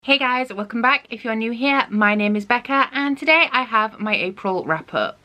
Hey guys, welcome back. If you're new here, my name is Becca and today I have my April wrap up.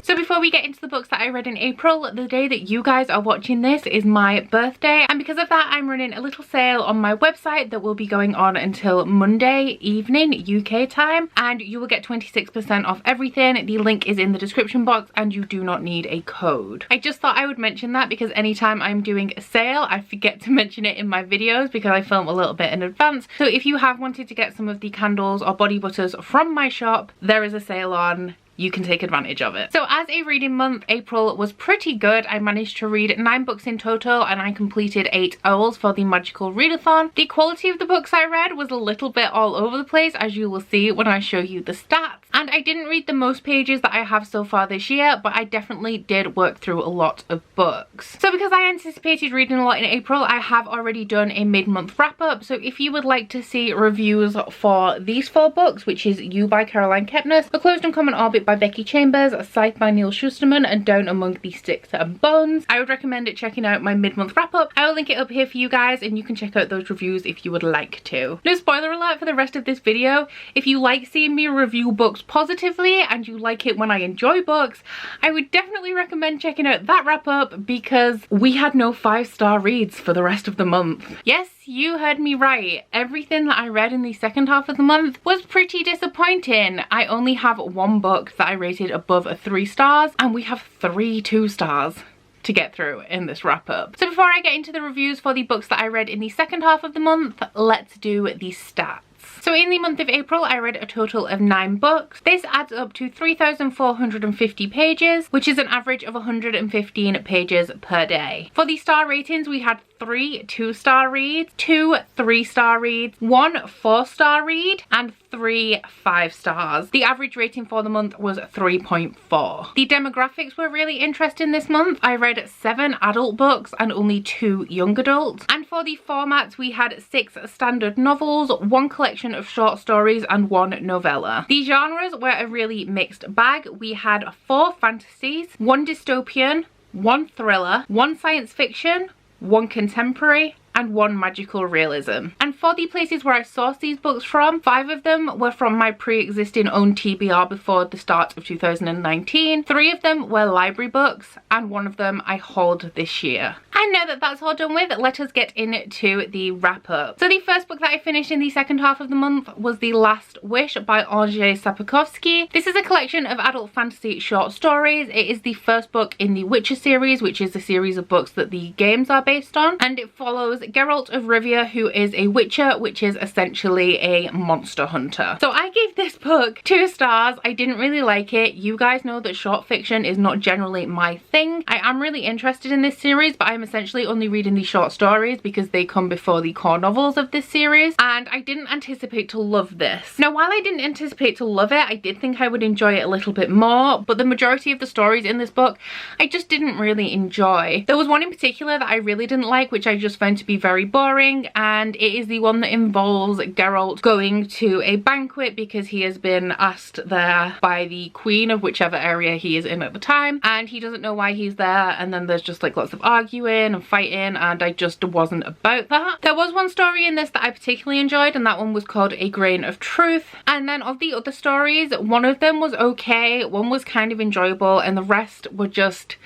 So before we get into the books that I read in April, the day that you guys are watching this is my birthday, and because of that I'm running a little sale on my website that will be going on until Monday evening UK time, and you will get 26% off everything. The link is in the description box and you do not need a code. I just thought I would mention that because anytime I'm doing a sale I forget to mention it in my videos because I film a little bit in advance. So if you have wanted to get some of the candles or body butters from my shop, there is a sale on. You can take advantage of it. So as a reading month, April was pretty good. I managed to read 9 books in total and I completed 8 owls for the magical readathon. The quality of the books I read was a little bit all over the place, as you will see when I show you the stats. And I didn't read the most pages that I have so far this year, but I definitely did work through a lot of books. So because I anticipated reading a lot in April, I have already done a mid-month wrap-up. So if you would like to see reviews for these 4 books, which is You by Caroline Kepnes, A Closed and Common Orbit by Becky Chambers, Scythe by Neil Schusterman, and Down Among the Sticks and Bones, I would recommend checking out my mid-month wrap-up. I will link it up here for you guys and you can check out those reviews if you would like to. No spoiler alert for the rest of this video. If you like seeing me review books positively and you like it when I enjoy books, I would definitely recommend checking out that wrap-up because we had no 5-star reads for the rest of the month. Yes, you heard me right. Everything that I read in the second half of the month was pretty disappointing. I only have 1 book that I rated above a 3 stars and we have 3 2 stars to get through in this wrap up. So before I get into the reviews for the books that I read in the second half of the month, let's do the stats. So in the month of April, I read a total of 9 books. This adds up to 3,450 pages, which is an average of 115 pages per day. For the star ratings, we had 3 2-star reads, 2 3-star reads, 1 4-star read, and 3 5 stars. The average rating for the month was 3.4. The demographics were really interesting this month. I read 7 adult books and only 2 young adults. And for the formats, we had 6 standard novels, 1 collection of short stories, and 1 novella. The genres were a really mixed bag. We had 4 fantasies, 1 dystopian, 1 thriller, 1 science fiction, 1 contemporary, and 1 magical realism. And for the places where I sourced these books from, 5 of them were from my pre-existing own TBR before the start of 2019, 3 of them were library books, and 1 of them I hauled this year. And now that that's all done with, let us get into the wrap up. So the first book that I finished in the second half of the month was The Last Wish by Andrzej Sapkowski. This is a collection of adult fantasy short stories. It is the first book in the Witcher series, which is the series of books that the games are based on, and it follows Geralt of Rivia, who is a witcher, which is essentially a monster hunter. So I gave this book 2 stars. I didn't really like it. You guys know that short fiction is not generally my thing. I am really interested in this series, but I'm essentially only reading the short stories because they come before the core novels of this series, and I didn't anticipate to love this. Now, while I didn't anticipate to love it, I did think I would enjoy it a little bit more, but the majority of the stories in this book I just didn't really enjoy. There was one in particular that I really didn't like, which I just found to be very boring, and it is the one that involves Geralt going to a banquet because he has been asked there by the queen of whichever area he is in at the time, and he doesn't know why he's there, and then there's just like lots of arguing and fighting, and I just wasn't about that. There was one story in this that I particularly enjoyed, and that one was called A Grain of Truth. And then of the other stories, one of them was okay, one was kind of enjoyable, and the rest were just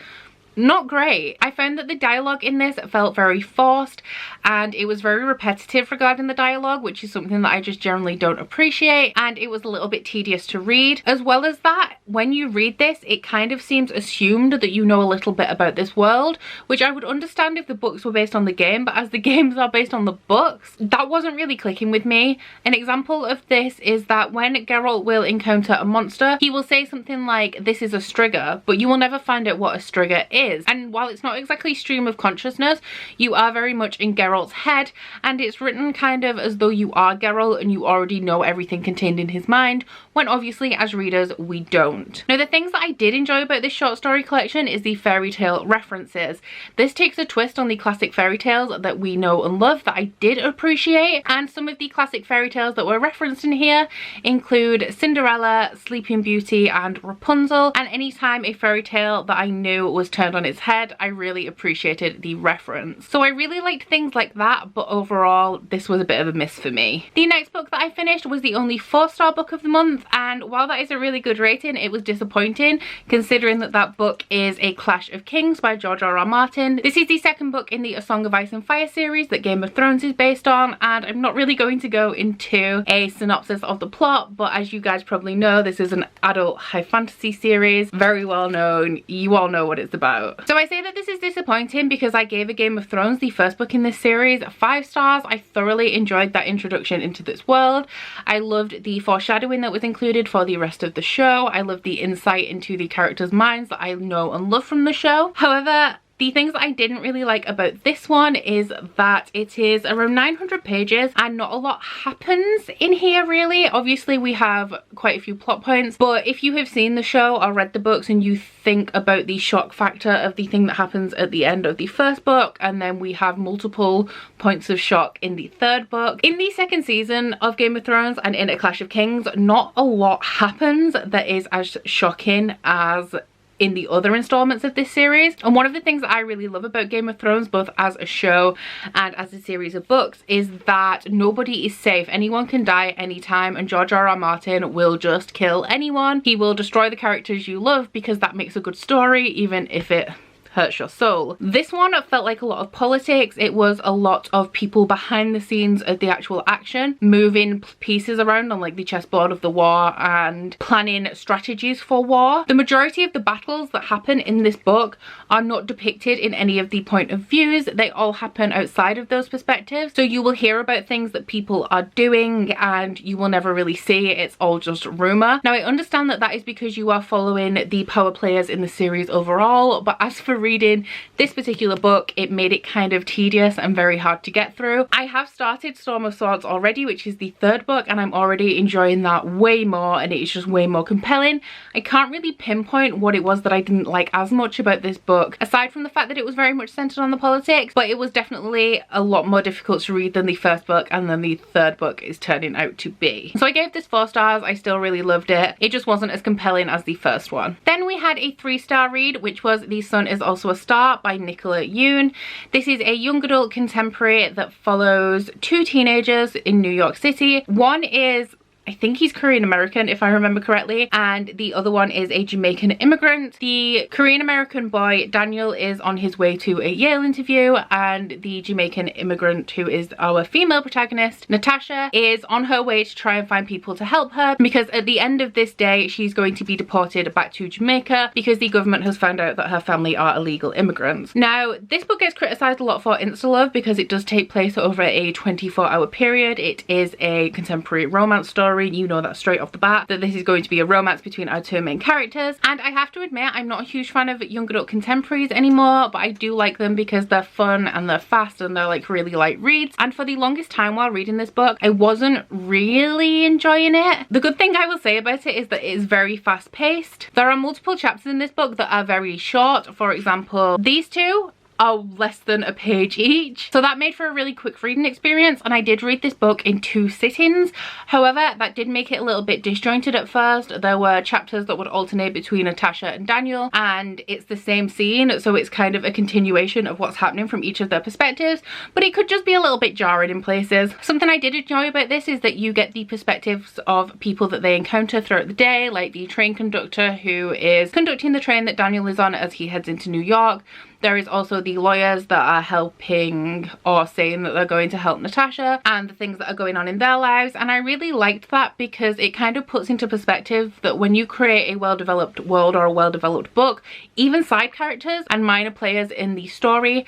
not great. I found that the dialogue in this felt very forced and it was very repetitive regarding the dialogue, which is something that I just generally don't appreciate, and it was a little bit tedious to read. As well as that, when you read this, it kind of seems assumed that you know a little bit about this world, which I would understand if the books were based on the game, but as the games are based on the books, that wasn't really clicking with me. An example of this is that when Geralt will encounter a monster, he will say something like, "This is a strigger," but you will never find out what a strigger is. And while it's not exactly stream of consciousness, you are very much in Geralt's head, and it's written kind of as though you are Geralt and you already know everything contained in his mind, when obviously as readers we don't. Now, the things that I did enjoy about this short story collection is the fairy tale references. This takes a twist on the classic fairy tales that we know and love that I did appreciate, and some of the classic fairy tales that were referenced in here include Cinderella, Sleeping Beauty, and Rapunzel. And anytime a fairy tale that I knew was turned turned on its head, I really appreciated the reference. So I really liked things like that, but overall this was a bit of a miss for me. The next book that I finished was the only 4-star book of the month, and while that is a really good rating, it was disappointing considering that that book is A Clash of Kings by George R.R. Martin. This is the second book in the A Song of Ice and Fire series that Game of Thrones is based on, and I'm not really going to go into a synopsis of the plot, but as you guys probably know, this is an adult high fantasy series, very well known. You all know what it's about. So I say that this is disappointing because I gave A Game of Thrones, the first book in this series, 5 stars. I thoroughly enjoyed that introduction into this world. I loved the foreshadowing that was included for the rest of the show. I loved the insight into the characters' minds that I know and love from the show. However, the things that I didn't really like about this one is that it is around 900 pages and not a lot happens in here really. Obviously we have quite a few plot points, but if you have seen the show or read the books and you think about the shock factor of the thing that happens at the end of the first book, and then we have multiple points of shock in the third book. In the second season of Game of Thrones and in A Clash of Kings, not a lot happens that is as shocking as in the other installments of this series. And one of the things that I really love about Game of Thrones, both as a show and as a series of books, is that nobody is safe. Anyone can die at any time, and George R.R. Martin will just kill anyone. He will destroy the characters you love because that makes a good story, even if it hurts your soul. This one felt like a lot of politics. It was a lot of people behind the scenes of the actual action, moving pieces around on like the chessboard of the war and planning strategies for war. The majority of the battles that happen in this book are not depicted in any of the point of views. They all happen outside of those perspectives. So you will hear about things that people are doing and you will never really see it. It's all just rumor. Now I understand that that is because you are following the power players in the series overall, but as for reading this particular book, it made it kind of tedious and very hard to get through. I have started Storm of Swords already, which is the third book, and I'm already enjoying that way more, and it's just way more compelling. I can't really pinpoint what it was that I didn't like as much about this book, aside from the fact that it was very much centered on the politics, but it was definitely a lot more difficult to read than the first book and then the third book is turning out to be. So I gave this 4 stars. I still really loved it. It just wasn't as compelling as the first one. Then we had a 3-star read, which was The Sun Is Also a Star by Nicola Yoon. This is a young adult contemporary that follows 2 teenagers in New York City. One is, I think he's Korean American if I remember correctly, and the other one is a Jamaican immigrant. The Korean American boy Daniel is on his way to a Yale interview, and the Jamaican immigrant, who is our female protagonist Natasha, is on her way to try and find people to help her, because at the end of this day she's going to be deported back to Jamaica because the government has found out that her family are illegal immigrants. Now this book gets criticised a lot for insta-love because it does take place over a 24-hour period. It is a contemporary romance story. You know that straight off the bat, that this is going to be a romance between our 2 main characters, and I have to admit I'm not a huge fan of young adult contemporaries anymore, but I do like them because they're fun and they're fast and they're like really light reads. And for the longest time while reading this book, I wasn't really enjoying it. The good thing I will say about it is that it is very fast paced. There are multiple chapters in this book that are very short. For example, these 2 are less than a page each, so that made for a really quick reading experience, and I did read this book in 2 sittings. However, that did make it a little bit disjointed at first. There were chapters that would alternate between Natasha and Daniel, and it's the same scene, so it's kind of a continuation of what's happening from each of their perspectives, but it could just be a little bit jarring in places. Something I did enjoy about this is that you get the perspectives of people that they encounter throughout the day, like the train conductor who is conducting the train that Daniel is on as he heads into New York. There is also the lawyers that are helping or saying that they're going to help Natasha, and the things that are going on in their lives. And I really liked that because it kind of puts into perspective that when you create a well-developed world or a well-developed book, even side characters and minor players in the story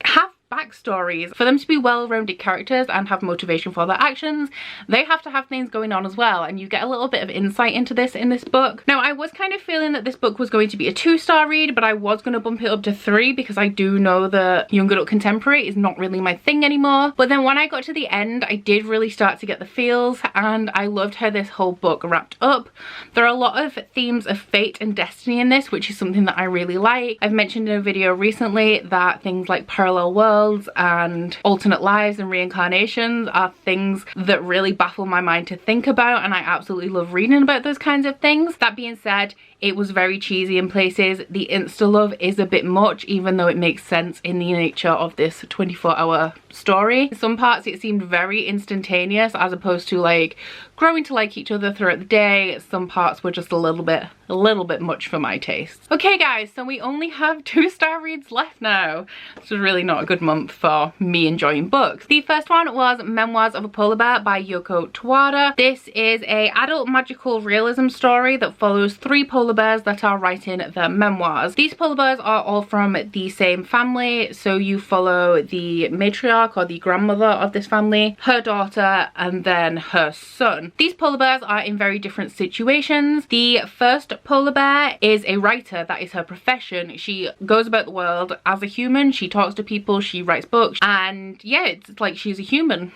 have backstories. For them to be well-rounded characters and have motivation for their actions, they have to have things going on as well, and you get a little bit of insight into this in this book. Now I was kind of feeling that this book was going to be a 2-star read, but I was going to bump it up to 3 because I do know that young adult contemporary is not really my thing anymore. But then when I got to the end, I did really start to get the feels, and I loved how this whole book wrapped up. There are a lot of themes of fate and destiny in this, which is something that I really like. I've mentioned in a video recently that things like parallel worlds worlds and alternate lives and reincarnations are things that really baffle my mind to think about, and I absolutely love reading about those kinds of things. That being said, it was very cheesy in places. The insta-love is a bit much, even though it makes sense in the nature of this 24-hour story. In some parts it seemed very instantaneous as opposed to like growing to like each other throughout the day. Some parts were just a little bit much for my taste. Okay guys, so we only have 2-star reads left now. This is really not a good month for me enjoying books. The first one was Memoirs of a Polar Bear by Yoko Tawada. This is a adult magical realism story that follows 3 polar bears that are writing their memoirs. These polar bears are all from the same family, so you follow the matriarch or the grandmother of this family, her daughter, and then her son. These polar bears are in very different situations. The first polar bear is a writer. That is her profession. She goes about the world as a human. She talks to people, she writes books, and yeah, it's like she's a human,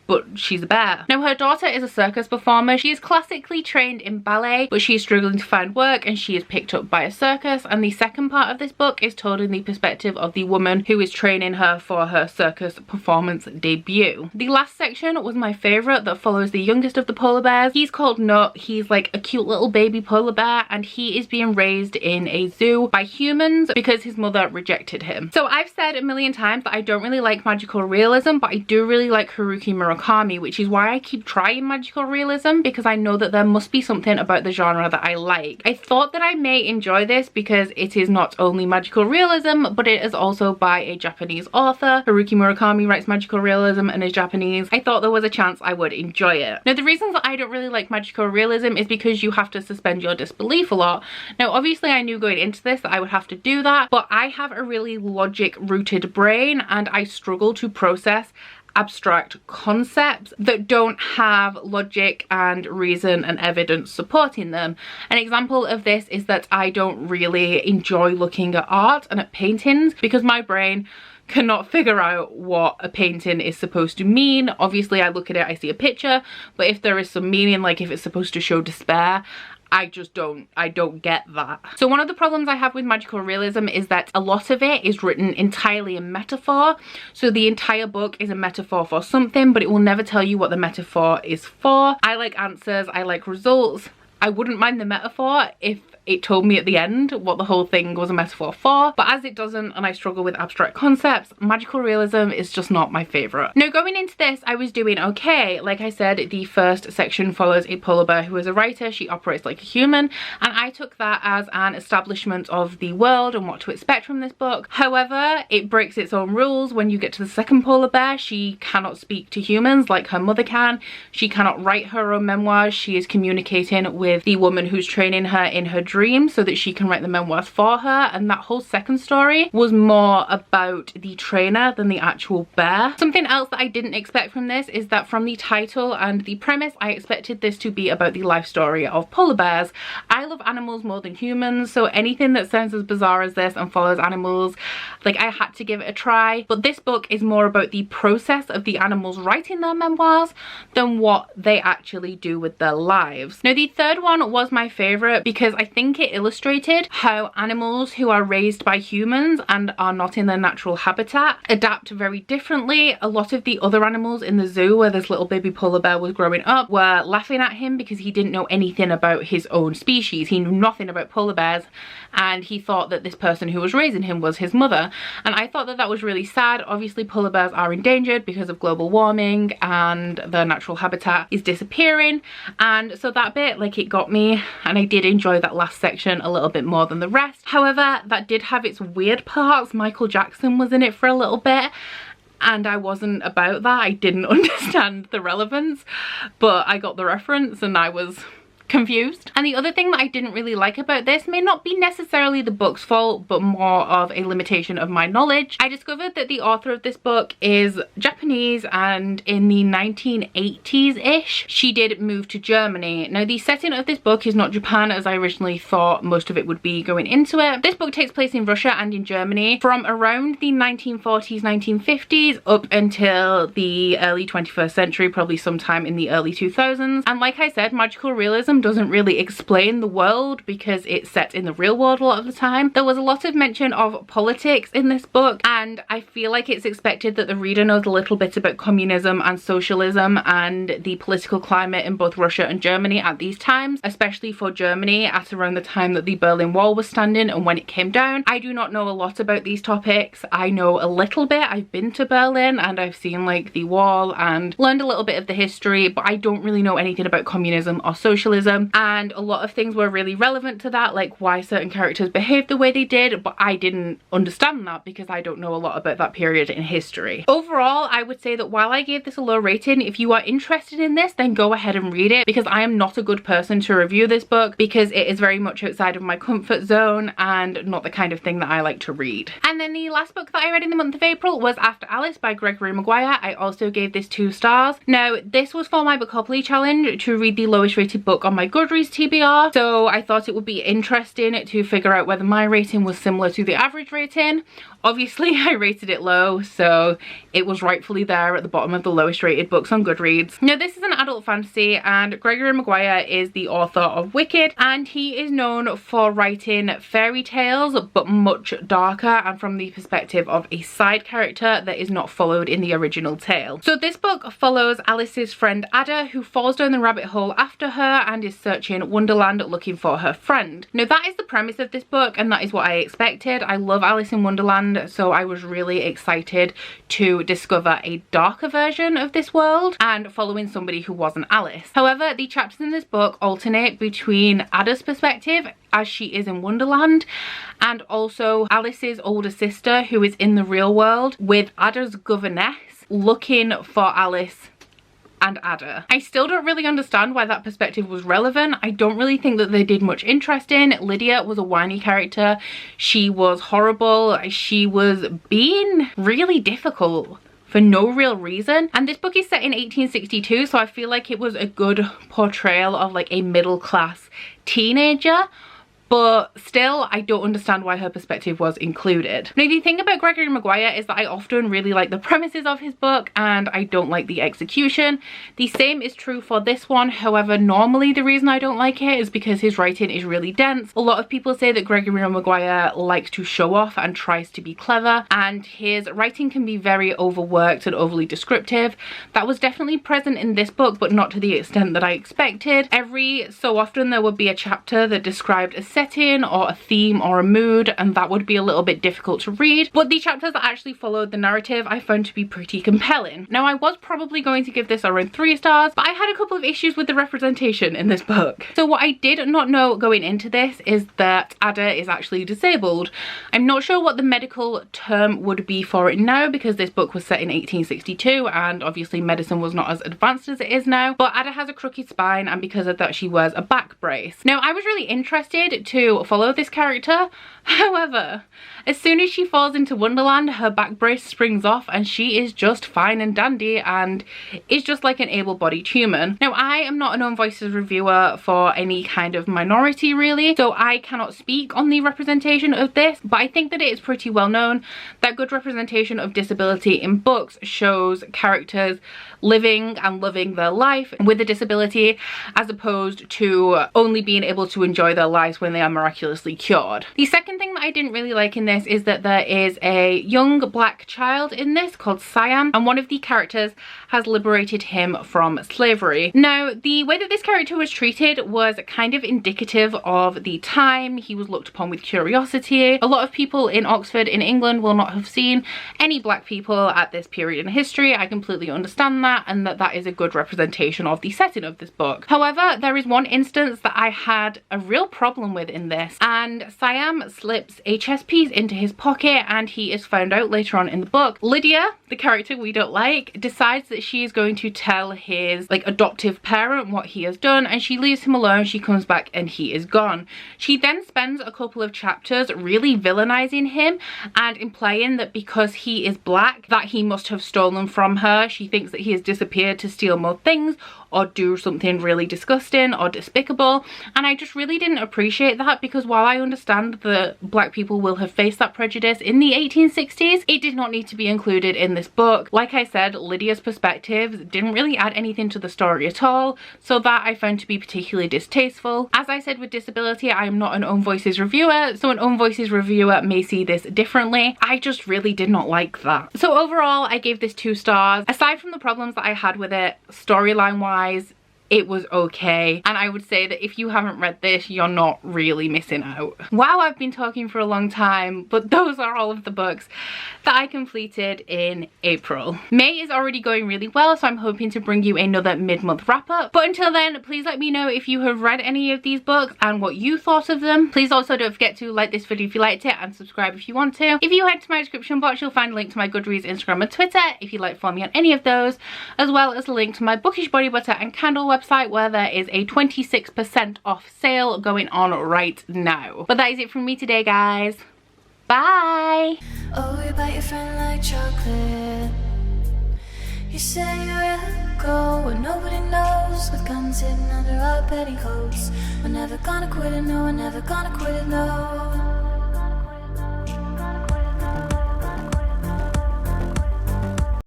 but she's a bear. Now her daughter is a circus performer. She is classically trained in ballet, but she is struggling to find work and she is picked up by a circus, and the second part of this book is told in the perspective of the woman who is training her for her circus performance debut. The last section was my favourite, that follows the youngest of the polar bears. He's called Nut. He's like a cute little baby polar bear, and he is being raised in a zoo by humans because his mother rejected him. So I've said a million times that I don't really like magical realism, but I do really like Haruki Murakami, which is why I keep trying magical realism, because I know that there must be something about the genre that I like. I thought that I may enjoy this because it is not only magical realism, but it is also by a Japanese author. Haruki Murakami writes magical realism and is Japanese. I thought there was a chance I would enjoy it. Now the reasons that I don't really like magical realism is because you have to suspend your disbelief a lot. Now obviously I knew going into this that I would have to do that, but I have a really logic rooted brain and I struggle to process abstract concepts that don't have logic and reason and evidence supporting them. An example of this is that I don't really enjoy looking at art and at paintings because my brain cannot figure out what a painting is supposed to mean. Obviously I look at it, I see a picture, but if there is some meaning, like if it's supposed to show despair, I don't get that. So one of the problems I have with magical realism is that a lot of it is written entirely in metaphor. So the entire book is a metaphor for something, but it will never tell you what the metaphor is for. I like answers, I like results. I wouldn't mind the metaphor if it told me at the end what the whole thing was a metaphor for, but as it doesn't and I struggle with abstract concepts, magical realism is just not my favourite. Now going into this I was doing okay. Like I said, the first section follows a polar bear who is a writer. She operates like a human, and I took that as an establishment of the world and what to expect from this book. However, it breaks its own rules when you get to the second polar bear. She cannot speak to humans like her mother can. She cannot write her own memoirs. She is communicating with the woman who's training her in her dream so that she can write the memoirs for her, and that whole second story was more about the trainer than the actual bear. Something else that I didn't expect from this is that from the title and the premise I expected this to be about the life story of polar bears. I love animals more than humans, so anything that sounds as bizarre as this and follows animals, like I had to give it a try. But this book is more about the process of the animals writing their memoirs than what they actually do with their lives. Now the third one was my favourite because I think it illustrated how animals who are raised by humans and are not in their natural habitat adapt very differently. A lot of the other animals in the zoo where this little baby polar bear was growing up were laughing at him because he didn't know anything about his own species. He knew nothing about polar bears and he thought that this person who was raising him was his mother, and I thought that that was really sad. Obviously polar bears are endangered because of global warming and their natural habitat is disappearing, and so that bit, like, it got me, and I did enjoy that last section a little bit more than the rest. However, that did have its weird parts. Michael Jackson was in it for a little bit and I wasn't about that. I didn't understand the relevance, but I got the reference and I was confused. And the other thing that I didn't really like about this may not be necessarily the book's fault, but more of a limitation of my knowledge. I discovered that the author of this book is Japanese, and in the 1980s-ish she did move to Germany. Now the setting of this book is not Japan as I originally thought most of it would be going into it. This book takes place in Russia and in Germany from around the 1940s, 1950s up until the early 21st century, probably sometime in the early 2000s. And like I said, magical realism communism doesn't really explain the world because it's set in the real world a lot of the time. There was a lot of mention of politics in this book, and I feel like it's expected that the reader knows a little bit about communism and socialism and the political climate in both Russia and Germany at these times, especially for Germany at around the time that the Berlin Wall was standing and when it came down. I do not know a lot about these topics. I know a little bit. I've been to Berlin and I've seen like the wall and learned a little bit of the history, but I don't really know anything about communism or socialism, and a lot of things were really relevant to that, like why certain characters behaved the way they did, but I didn't understand that because I don't know a lot about that period in history. Overall, I would say that while I gave this a low rating, if you are interested in this, then go ahead and read it, because I am not a good person to review this book because it is very much outside of my comfort zone and not the kind of thing that I like to read. And then the last book that I read in the month of April was After Alice by Gregory Maguire. I also gave this 2 stars. Now, this was for my Bookopoly challenge to read the lowest rated book on my Goodreads TBR, so I thought it would be interesting to figure out whether my rating was similar to the average rating. Obviously, I rated it low, so it was rightfully there at the bottom of the lowest rated books on Goodreads. Now, this is an adult fantasy, and Gregory Maguire is the author of Wicked, and he is known for writing fairy tales, but much darker and from the perspective of a side character that is not followed in the original tale. So this book follows Alice's friend Ada, who falls down the rabbit hole after her and is searching Wonderland looking for her friend. Now, that is the premise of this book, and that is what I expected. I love Alice in Wonderland, so I was really excited to discover a darker version of this world and following somebody who wasn't Alice. However, the chapters in this book alternate between Ada's perspective as she is in Wonderland and also Alice's older sister who is in the real world, with Ada's governess looking for Alice and Ada. I still don't really understand why that perspective was relevant. I don't really think that they did much interesting. Lydia was a whiny character. She was horrible. She was being really difficult for no real reason. And this book is set in 1862, so I feel like it was a good portrayal of like a middle class teenager. But still, I don't understand why her perspective was included. Now, the thing about Gregory Maguire is that I often really like the premises of his book and I don't like the execution. The same is true for this one. However, normally the reason I don't like it is because his writing is really dense. A lot of people say that Gregory Maguire likes to show off and tries to be clever, and his writing can be very overworked and overly descriptive. That was definitely present in this book, but not to the extent that I expected. Every so often there would be a chapter that described a setting or a theme or a mood, and that would be a little bit difficult to read, but the chapters that actually followed the narrative I found to be pretty compelling. Now, I was probably going to give this around 3 stars, but I had a couple of issues with the representation in this book. So what I did not know going into this is that Ada is actually disabled. I'm not sure what the medical term would be for it now because this book was set in 1862 and obviously medicine was not as advanced as it is now, but Ada has a crooked spine and because of that she wears a back brace. Now, I was really interested to follow this character. However, as soon as she falls into Wonderland, her back brace springs off and she is just fine and dandy and is just like an able-bodied human. Now, I am not a known voices reviewer for any kind of minority really, so I cannot speak on the representation of this, but I think that it is pretty well known that good representation of disability in books shows characters living and loving their life with a disability as opposed to only being able to enjoy their lives when they are miraculously cured. The second thing that I didn't really like in this is that there is a young black child in this called Siam, and one of the characters has liberated him from slavery. Now, the way that this character was treated was kind of indicative of the time. He was looked upon with curiosity. A lot of people in Oxford in England will not have seen any black people at this period in history. I completely understand that, and that is a good representation of the setting of this book. However, there is one instance that I had a real problem with in this, and Siam slips a chess piece into his pocket and he is found out later on in the book. Lydia, the character we don't like, decides that she is going to tell his like adoptive parent what he has done, and she leaves him alone. She comes back and he is gone. She then spends a couple of chapters really villainizing him and implying that because he is black that he must have stolen from her. She thinks that he has disappeared to steal more things or do something really disgusting or despicable, and I just really didn't appreciate that, because while I understand that black people will have faced that prejudice in the 1860s, it did not need to be included in this book. Like I said, Lydia's perspectives didn't really add anything to the story at all, so that I found to be particularly distasteful. As I said with Disability, I am not an Own Voices reviewer, so an Own Voices reviewer may see this differently. I just really did not like that. So overall, I gave this 2 stars. Aside from the problems that I had with it, storyline wise, it was okay, and I would say that if you haven't read this, you're not really missing out. Wow, I've been talking for a long time, but those are all of the books that I completed in April. May is already going really well, so I'm hoping to bring you another mid-month wrap-up. But until then, please let me know if you have read any of these books and what you thought of them. Please also don't forget to like this video if you liked it and subscribe if you want to. If you head to my description box, you'll find a link to my Goodreads, Instagram and Twitter if you'd like to follow me on any of those, as well as a link to my Bookish body butter and candle website, where there is a 26% off sale going on right now. But that is it from me today, guys. Bye. Oh, you bite your friend like chocolate. You say you'll go where nobody knows, with guns hidden under our petticoats. We're never gonna quit it, no, we're never gonna quit it, no.